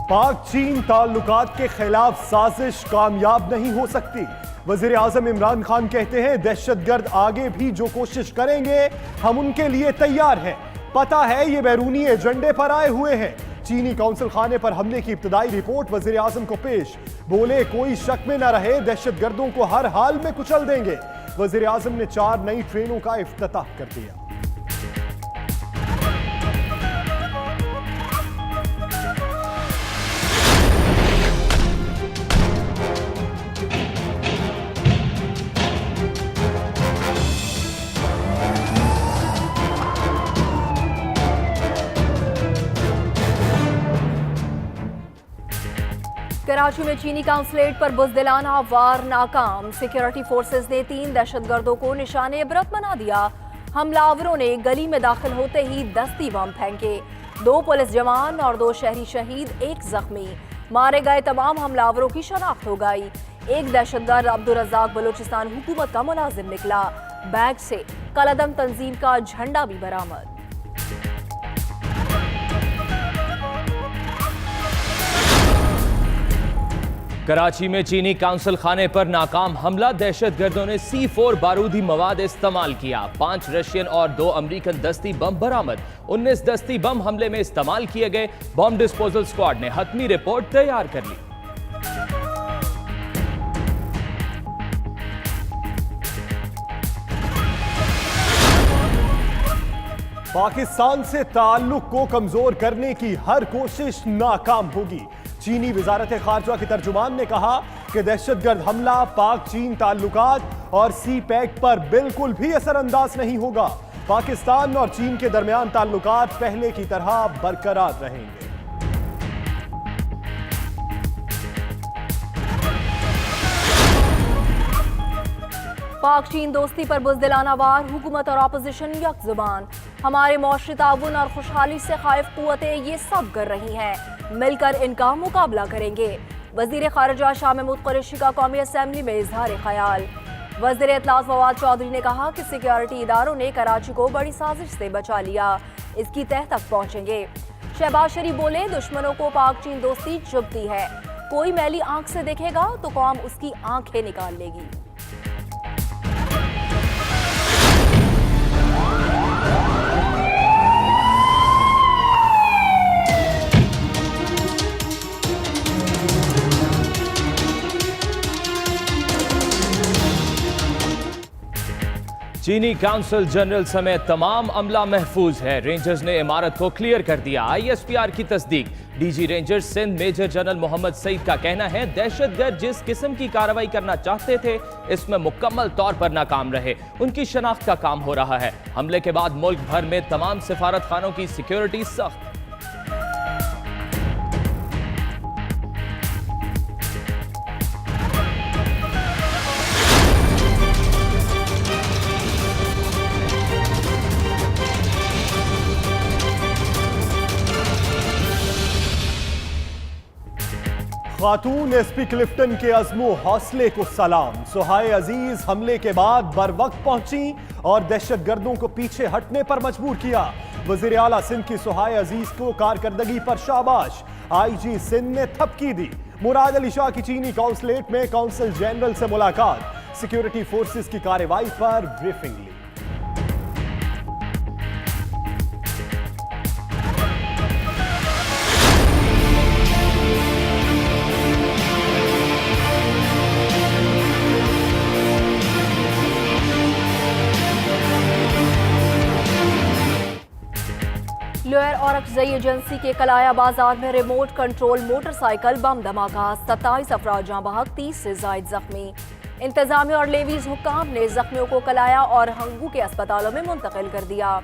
पाक चीन ताल्लुकात के खिलाफ साजिश कामयाब नहीं हो सकती। वजीर आजम इमरान खान कहते हैं दहशतगर्द आगे भी जो कोशिश करेंगे हम उनके लिए तैयार हैं। पता है ये बैरूनी एजेंडे पर आए हुए हैं। चीनी काउंसिल खाने पर हमले की इब्तदाई रिपोर्ट वजीर आजम को पेश। बोले कोई शक में न रहे, दहशतगर्दों को हर हाल में कुचल देंगे। वजीर आजम ने 4 नई ट्रेनों का इफ्तिताह कर दिया। कराची में चीनी काउंसलेट पर बुज़दिलाना वार नाकाम। सिक्योरिटी फोर्सेस ने 3 दहशतगर्दों को निशाने इबरत बना दिया। हमलावरों ने गली में दाखिल होते ही दस्ती बम फेंके। 2 पुलिस जवान और 2 शहरी शहीद, 1 जख्मी। मारे गए तमाम हमलावरों की शनाख्त हो गई। एक दहशतगर्द अब्दुल रज़ाक बलूचिस्तान हुकूमत का मुलाजिम निकला। बैग से कलअदम तंजीम का झंडा भी बरामद। कराची में चीनी काउंसिल खाने पर नाकाम हमला। दहशतगर्दों ने C4 बारूदी मवाद इस्तेमाल किया। 5 रशियन और 2 अमेरिकन दस्ती बम बरामद। 19 दस्ती बम हमले में इस्तेमाल किए गए। बम डिस्पोजल स्क्वाड ने हतमी रिपोर्ट तैयार कर ली। पाकिस्तान से ताल्लुक को कमजोर करने की हर कोशिश नाकाम होगी। चीनी वजारत खारजा के तर्जुमान ने कहा कि दहशतगर्द हमला पाक चीन ताल्लुकात और CPEC पर बिल्कुल भी असरअंदाज नहीं होगा। पाकिस्तान और चीन के दरमियान ताल्लुकात पहले की तरह बरकरार रहेंगे। पाक चीन दोस्ती पर बुज़दिलाना वार। हुकूमत और अपोजिशन यकजुबान। हमारे मुआशरी ताउन और खुशहाली से खाइफ कुव्वतें ये सब कर रही हैं, मिलकर इनका मुकाबला करेंगे। वजीर खारजा शाह महमूद कुरैशी का कौमी असम्बली में इजहार ख्याल। वजीर इत्तलात फवाद चौधरी ने कहा कि सिक्योरिटी इदारों ने कराची को बड़ी साजिश से बचा लिया, इसकी तह तक पहुंचेंगे। शहबाज शरीफ बोले दुश्मनों को पाक चीन दोस्ती चुभती है, कोई मैली आंख से देखेगा तो कौम उसकी आंखें निकाल लेगी। चीनी काउंसिल जनरल समेत तमाम अमला महफूज है। रेंजर्स ने इमारत को क्लियर कर दिया। ISPR की तस्दीक। DG rangers Sindh major general Mohammad Saeed का कहना है दहशतगर्द जिस किस्म की कार्रवाई करना चाहते थे इसमें मुकम्मल तौर पर नाकाम रहे। उनकी शनाख्त का काम हो रहा है। हमले के बाद मुल्क भर में तमाम सिफारत खानों की सिक्योरिटी सख्त। खातून SP क्लिफ्टन के अज़्मो हौसले को सलाम। सुहाए अजीज हमले के बाद बर वक्त पहुंची और दहशतगर्दों को पीछे हटने पर मजबूर किया। वज़ीर आला सिंध की सुहाए अजीज को कारकर्दगी पर शाबाश। IG सिंध ने थपकी दी। मुराद अली शाह की चीनी काउंसलेट में काउंसिल जनरल से मुलाकात। सिक्योरिटी फोर्सेस की कार्रवाई पर ब्रीफिंग ली। लोअर औरकजई एजेंसी के कलाया बाजार में रिमोट कंट्रोल मोटरसाइकिल बम धमाका। 27 अफराद जाँ बहक, 30 से जायद जख्मी। इंतजामिया और लेवीज हुक्काम ने जख्मियों को कलाया और हंगू के अस्पतालों में मुंतकिल कर दिया।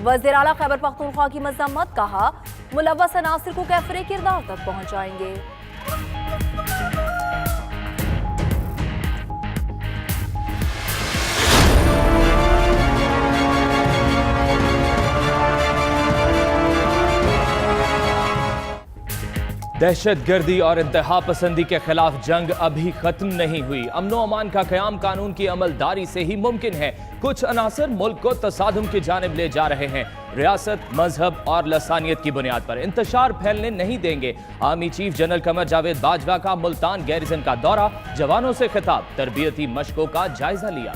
वज़ीर आला खैबर पख्तूनख्वा की मज़म्मत, कहा मुलव्वस अनासिर को कैफरे किरदार तक पहुंचाएंगे। दहशतगर्दी और इंतहा पसंदी के खिलाफ जंग अभी खत्म नहीं हुई। अमनो अमान का क़याम कानून की अमलदारी से ही मुमकिन है। कुछ अनासर मुल्क को तसादुम की जानिब ले जा रहे हैं। रियासत, मजहब और लसानियत की बुनियाद पर इंतशार फैलने नहीं देंगे। Army chief general Qamar Javed Bajwa का मुल्तान गैरिजन का दौरा, जवानों से खिताब, तरबियती मशकों का जायजा लिया।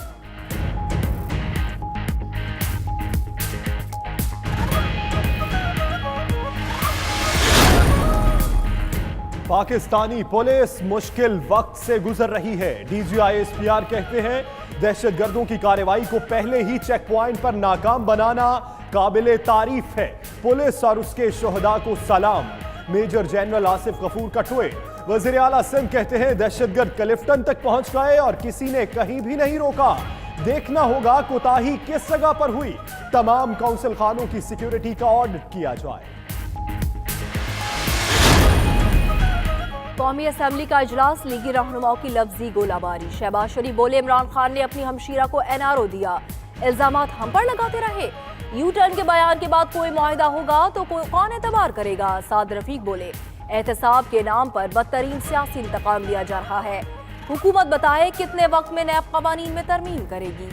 पाकिस्तानी पुलिस मुश्किल वक्त से गुजर रही है। DGISPR कहते हैं दहशतगर्दों की कार्रवाई को पहले ही चेक पॉइंट पर नाकाम बनाना काबिले तारीफ है। पुलिस और उसके शोहदा को सलाम। मेजर जनरल आसिफ गफूर का ट्वीट। वजीर आला सिंध कहते हैं दहशतगर्द क्लिफ्टन तक पहुंच गए और किसी ने कहीं भी नहीं रोका। देखना होगा कोताही किस जगह पर हुई। तमाम काउंसिल खानों की सिक्योरिटी का ऑडिट किया जाए। कौमी असम्बली का इजलास, लीगी रहनुमाओं की लफ्जी गोलाबारी। शहबाज शरीफ बोले इमरान खान ने अपनी हमशीरा को NRO दिया, इल्जामात हम पर लगाते रहे। यू टर्न के बयान के बाद कोई मुआहिदा होगा तो कौन एतबार करेगा। साद रफीक बोले एहतसाब के नाम पर बदतरीन सियासी इंतकाम लिया जा रहा है। हुकूमत बताए कितने वक्त में नैब कवानीन में तरमीम करेगी।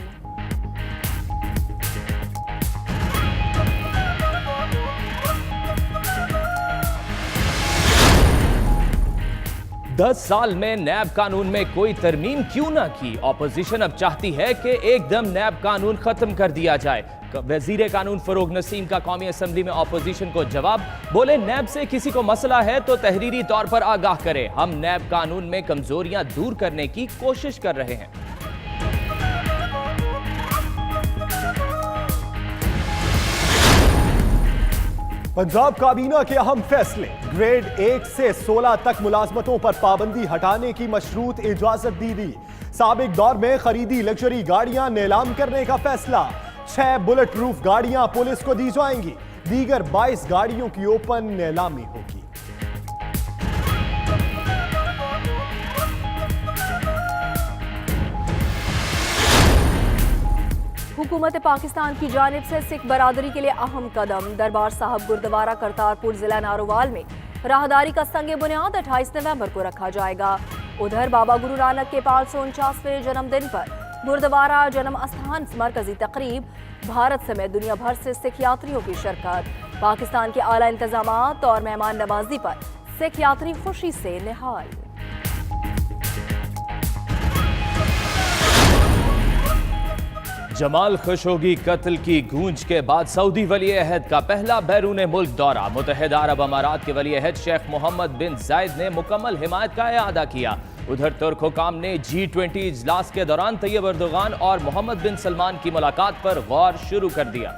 10 साल में नैब कानून में कोई तरमीम क्यों ना की। ऑपोजिशन अब चाहती है कि एकदम नैब कानून खत्म कर दिया जाए। वजीर कानून फरोग नसीम का कौमी असम्बली में ऑपोजिशन को जवाब, बोले नैब से किसी को मसला है तो तहरीरी तौर पर आगाह करे। हम नैब कानून में कमजोरियां दूर करने की कोशिश कर रहे हैं। पंजाब काबीना के अहम फैसले, ग्रेड 1 से 16 तक मुलाजमतों पर पाबंदी हटाने की मशरूत इजाजत दी। साबिक दौर में खरीदी लग्जरी गाड़ियां नीलाम करने का फैसला। 6 बुलेट प्रूफ गाड़ियां पुलिस को दी जाएंगी। दीगर 22 गाड़ियों की ओपन नीलामी होगी। हुकूमत पाकिस्तान की जानिब से सिख बरादरी के लिए अहम कदम। दरबार साहब गुरुद्वारा करतारपुर जिला नारोवाल में राहदारी का संग बुनियाद 28 नवंबर को रखा जाएगा। उधर बाबा गुरु नानक के 549वें जन्मदिन पर गुरुद्वारा जन्म स्थान मरकजी तकरीब, भारत समेत दुनिया भर से सिख यात्रियों की शिरकत। पाकिस्तान के आला इंतजामात और मेहमान नवाजी पर सिख यात्री खुशी से निहाल। जमाल खशोगी कत्ल की गूंज के बाद सऊदी वली अहद का पहला बैरून मुल्क दौरा। मुत्तहिदा अरब अमारात के वली अहद शेख मोहम्मद बिन जायद ने मुकम्मल हिमायत का इआदा किया। उधर तुर्क हुकाम ने G20 इजलास के दौरान तैयब अर्दोगान और मोहम्मद बिन सलमान की मुलाकात पर गौर शुरू कर दिया।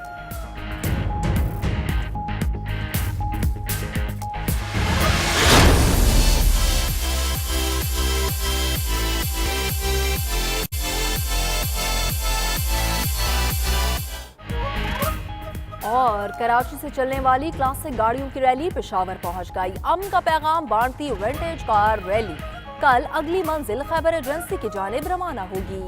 और कराची से चलने वाली क्लासिक गाड़ियों की रैली पेशावर पहुंच गई। अमन का पैगाम बांटती विंटेज कार रैली कल अगली मंजिल खैबर एजेंसी की जानिब रवाना होगी।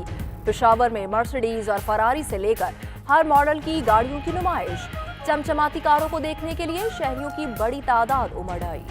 पेशावर में मर्सिडीज और फरारी से लेकर हर मॉडल की गाड़ियों की नुमाइश। चमचमाती कारों को देखने के लिए शहरियों की बड़ी तादाद उमड़ आई।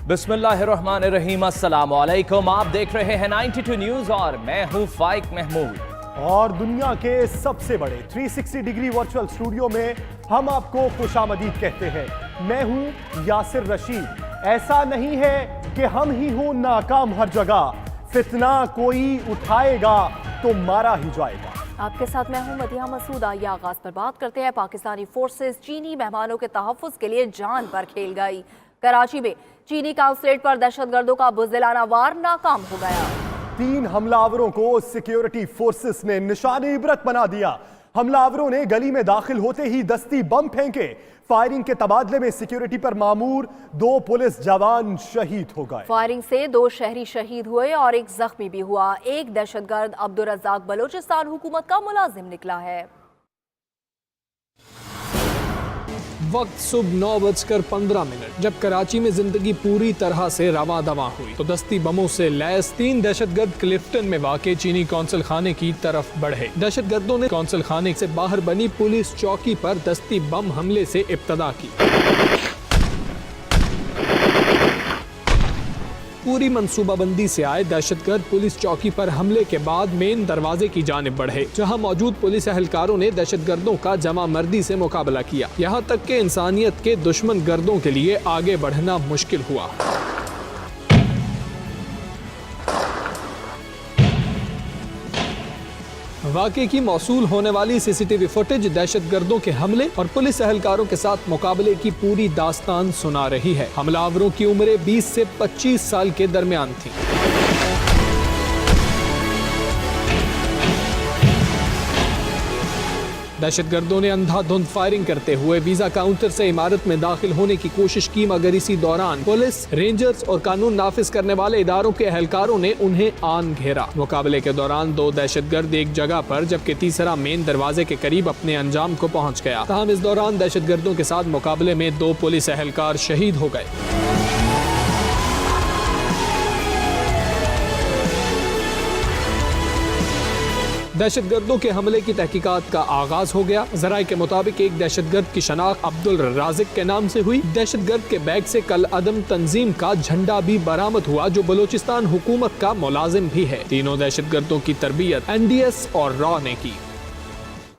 बिस्मिल्लाहिर्रहमानिर्रहीम, अस्सलाम वालेकुम। आप देख रहे हैं 92 न्यूज और मैं हूं फाइक महमूद। और दुनिया के सबसे बड़े 360 डिग्री वर्चुअल स्टूडियो में हम आपको खुशामदीद कहते हैं। मैं हूं यासिर रशीद। ऐसा नहीं है कि हम ही हों नाकाम हर जगह, फितना कोई उठाएगा तो मारा ही जाएगा। आपके साथ मैं हूं मदिहा मसूद। आइए आगाज पर बात करते हैं। पाकिस्तानी फोर्सेस चीनी मेहमानों के तहफ्फुज के लिए जान पर खेल गई। कराची में चीनी काउंसलेट पर दहशतगर्दों का बुज़दिलाना वार नाकाम हो गया। 3 हमलावरों को सिक्योरिटी फोर्सेस ने निशाने इबरत बना दिया। हमलावरों ने गली में दाखिल होते ही दस्ती बम फेंके। फायरिंग के तबादले में सिक्योरिटी पर मामूर 2 पुलिस जवान शहीद हो गए। फायरिंग से 2 शहरी शहीद हुए और 1 जख्मी भी हुआ। एक दहशतगर्द अब्दुल रज़ाक बलोचिस्तान हुकूमत का मुलाजिम निकला है। वक्त सुबह 9:15 जब कराची में जिंदगी पूरी तरह से रवा दवा हुई तो दस्ती बमों से लैस 3 दहशतगर्द क्लिफ्टन में वाक़े चीनी कौंसल खाने की तरफ बढ़े। दहशतगर्दों ने कौंसल खाने से बाहर बनी पुलिस चौकी पर दस्ती बम हमले से इब्तदा की। पूरी मंसूबाबंदी से आए दहशतगर्द पुलिस चौकी पर हमले के बाद मेन दरवाजे की जानिब बढ़े, जहां मौजूद पुलिस एहलकारों ने दहशतगर्दों का जमा मर्दी से मुकाबला किया। यहां तक कि इंसानियत के दुश्मन गर्दों के लिए आगे बढ़ना मुश्किल हुआ। वाक़े की मौसूल होने वाली सीसीटीवी फुटेज दहशतगर्दों के हमले और पुलिस एहलकारों के साथ मुकाबले की पूरी दास्तान सुना रही है। हमलावरों की उम्रें 20 से 25 साल के दरमियान थी। दहशतगर्दों ने अंधाधुंध फायरिंग करते हुए वीजा काउंटर से इमारत में दाखिल होने की कोशिश की, मगर इसी दौरान पुलिस, रेंजर्स और कानून नाफिज करने वाले इदारों के एहलकारों ने उन्हें आन घेरा। मुकाबले के दौरान 2 दहशतगर्द एक जगह पर जबकि तीसरा मेन दरवाजे के करीब अपने अंजाम को पहुंच गया। ताहम इस दौरान दहशतगर्दों के साथ मुकाबले में 2 पुलिस एहलकार शहीद हो गए। दहशतगर्दों के हमले की तहकीकात का आगाज हो गया। जराये के मुताबिक एक दहशतगर्द की शनाख्त अब्दुल राजिक के नाम से हुई। दहशतगर्द के बैग से कल अदम तंजीम का झंडा भी बरामद हुआ, जो बलूचिस्तान हुकूमत का मुलाजिम भी है। तीनों दहशतगर्दों की तरबियत NDS और रॉ ने की।